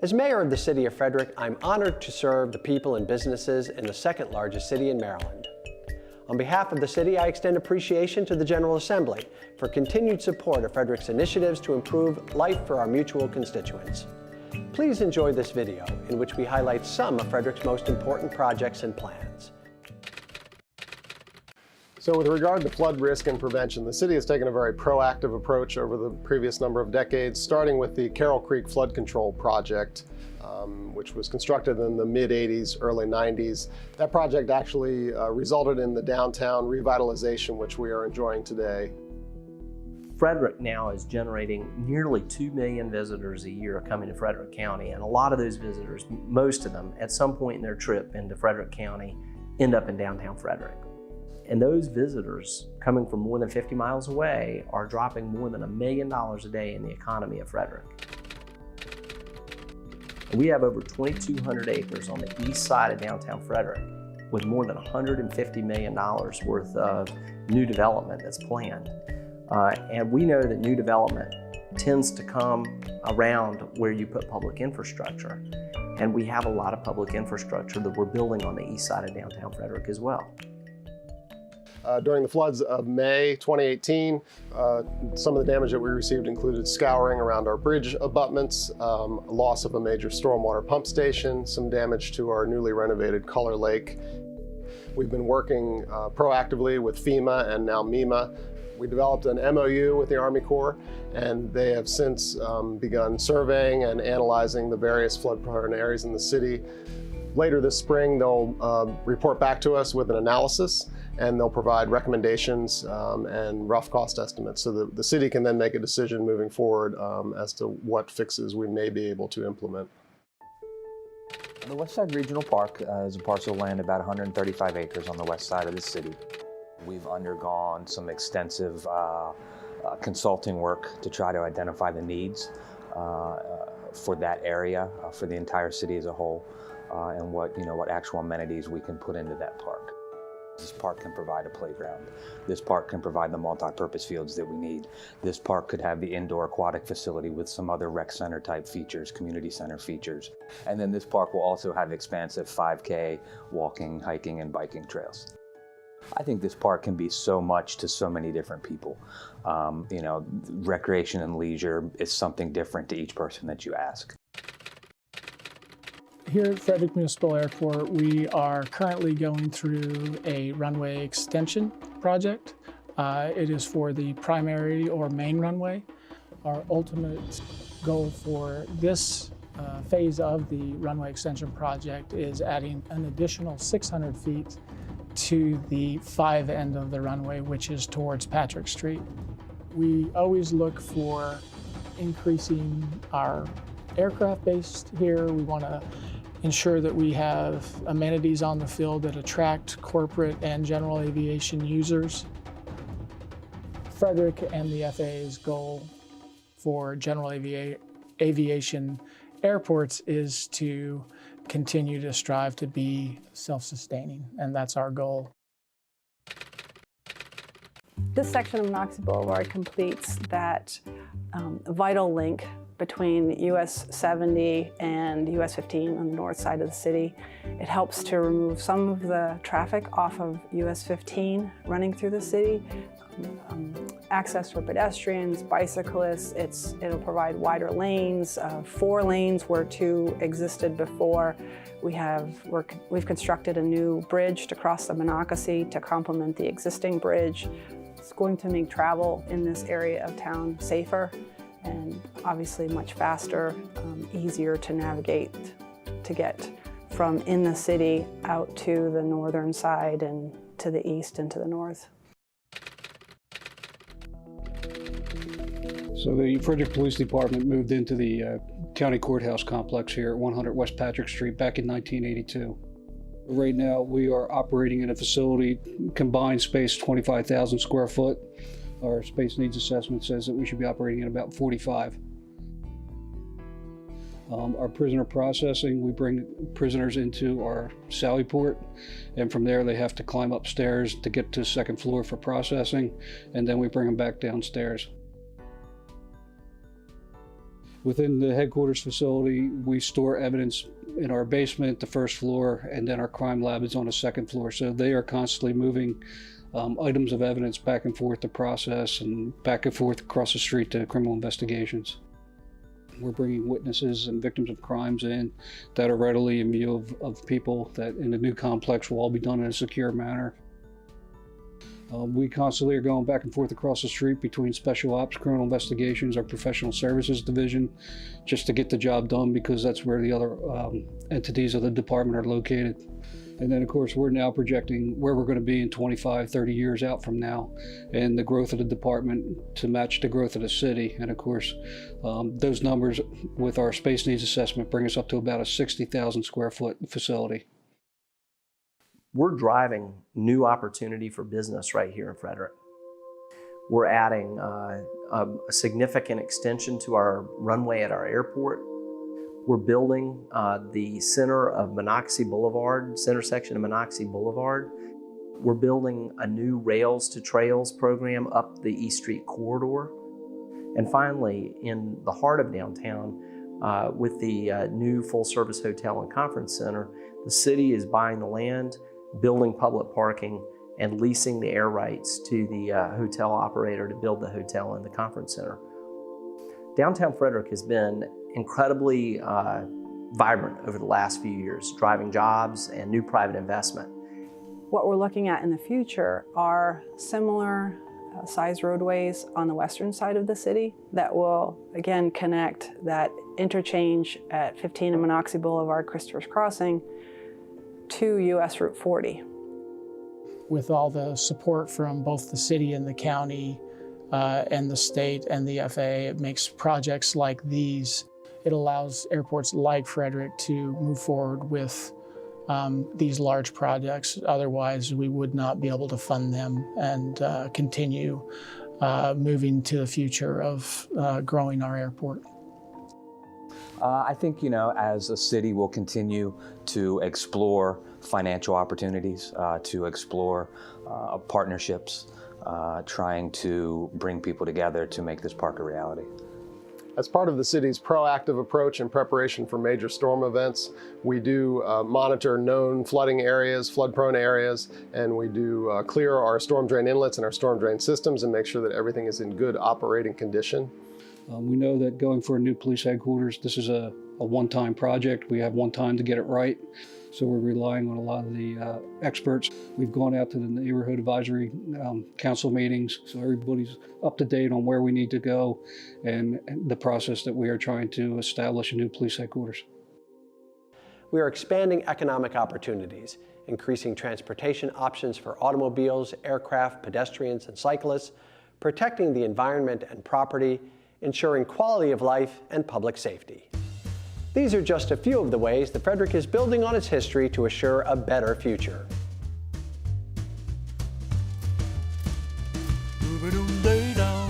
As mayor of the City of Frederick, I'm honored to serve the people and businesses in the second largest city in Maryland. On behalf of the city, I extend appreciation to the General Assembly for continued support of Frederick's initiatives to improve life for our mutual constituents. Please enjoy this video in which we highlight some of Frederick's most important projects and plans. So with regard to flood risk and prevention, the city has taken a very proactive approach over the previous number of decades, starting with the Carroll Creek Flood Control Project, which was constructed in the mid-'80s, early '90s. That project actually resulted in the downtown revitalization, which we are enjoying today. Frederick now is generating nearly 2 million visitors a year coming to Frederick County, and a lot of those visitors, most of them, at some point in their trip into Frederick County, end up in downtown Frederick. And those visitors coming from more than 50 miles away are dropping more than $1 million a day in the economy of Frederick. We have over 2,200 acres on the east side of downtown Frederick with more than $150 million worth of new development that's planned. And we know that new development tends to come around where you put public infrastructure. And we have a lot of public infrastructure that we're building on the east side of downtown Frederick as well. During the floods of May 2018, some of the damage that we received included scouring around our bridge abutments, loss of a major stormwater pump station, some damage to our newly renovated Color Lake. We've been working proactively with FEMA and now MEMA. We developed an MOU with the Army Corps, and they have since begun surveying and analyzing the various flood-prone areas in the city. Later this spring, they'll report back to us with an analysis, and they'll provide recommendations and rough cost estimates so that the city can then make a decision moving forward as to what fixes we may be able to implement. The West Side Regional Park is a parcel of land about 135 acres on the west side of the city. We've undergone some extensive consulting work to try to identify the needs for that area, for the entire city as a whole, and what actual amenities we can put into that park. This park can provide a playground. This park can provide the multi-purpose fields that we need. This park could have the indoor aquatic facility with some other rec center type features, community center features. And then this park will also have expansive 5K walking, hiking, and biking trails. I think this park can be so much to so many different people. Recreation and leisure is something different to each person that you ask. Here at Frederick Municipal Airport, we are currently going through a runway extension project. It is for the primary or main runway. Our ultimate goal for this phase of the runway extension project is adding an additional 600 feet to the 5 end of the runway, which is towards Patrick Street. We always look for increasing our aircraft base here. We want to ensure that we have amenities on the field that attract corporate and general aviation users. Frederick and the FAA's goal for general aviation airports is to continue to strive to be self-sustaining, and that's our goal. This section of Moxie Boulevard completes that vital link between US 70 and US 15 on the north side of the city. It helps to remove some of the traffic off of US 15 running through the city. Access for pedestrians, bicyclists, it'll provide wider lanes, 4 lanes where 2 existed before. We've constructed a new bridge to cross the Monocacy to complement the existing bridge. It's going to make travel in this area of town safer and obviously much faster, easier to navigate to get from in the city out to the northern side and to the east and to the north. So the Frederick Police Department moved into the county courthouse complex here at 100 West Patrick Street back in 1982. Right now we are operating in a facility, combined space 25,000 square foot. Our space needs assessment says that we should be operating at about 45. Our prisoner processing, we bring prisoners into our Sally Port, and from there they have to climb upstairs to get to the second floor for processing, and then we bring them back downstairs. Within the headquarters facility, we store evidence in our basement, the first floor, and then our crime lab is on the second floor. So they are constantly moving items of evidence back and forth to process and back and forth across the street to criminal investigations. We're bringing witnesses and victims of crimes in that are readily in view of people that in the new complex will all be done in a secure manner. We constantly are going back and forth across the street between special ops, criminal investigations, our professional services division, just to get the job done because that's where the other entities of the department are located. And then of course we're now projecting where we're going to be in 25, 30 years out from now and the growth of the department to match the growth of the city. And of course those numbers with our space needs assessment bring us up to about a 60,000 square foot facility. We're driving new opportunity for business right here in Frederick. We're adding a significant extension to our runway at our airport. We're building the center of Monocacy Boulevard, center section of Monocacy Boulevard. We're building a new Rails to Trails program up the East Street corridor. And finally, in the heart of downtown, with the new full-service hotel and conference center, the city is buying the land, building public parking, and leasing the air rights to the hotel operator to build the hotel and the conference center. Downtown Frederick has been incredibly vibrant over the last few years, driving jobs and new private investment. What we're looking at in the future are similar size roadways on the western side of the city that will, again, connect that interchange at 15 and Monocacy Boulevard, Christopher's Crossing, to US Route 40. With all the support from both the city and the county and the state and the FAA, it makes projects like these, it allows airports like Frederick to move forward with these large projects. Otherwise, we would not be able to fund them and continue moving to the future of growing our airport. I think, as a city, we'll continue to explore financial opportunities, to explore partnerships, trying to bring people together to make this park a reality. As part of the city's proactive approach in preparation for major storm events, we do monitor known flooding areas, flood-prone areas, and we do clear our storm drain inlets and our storm drain systems and make sure that everything is in good operating condition. We know that going for a new police headquarters, this is a one-time project. We have one time to get it right. So we're relying on a lot of the experts. We've gone out to the neighborhood advisory council meetings, so everybody's up to date on where we need to go and the process that we are trying to establish a new police headquarters. We are expanding economic opportunities, increasing transportation options for automobiles, aircraft, pedestrians, and cyclists, protecting the environment and property, ensuring quality of life and public safety. These are just a few of the ways that Frederick is building on its history to assure a better future. Day down.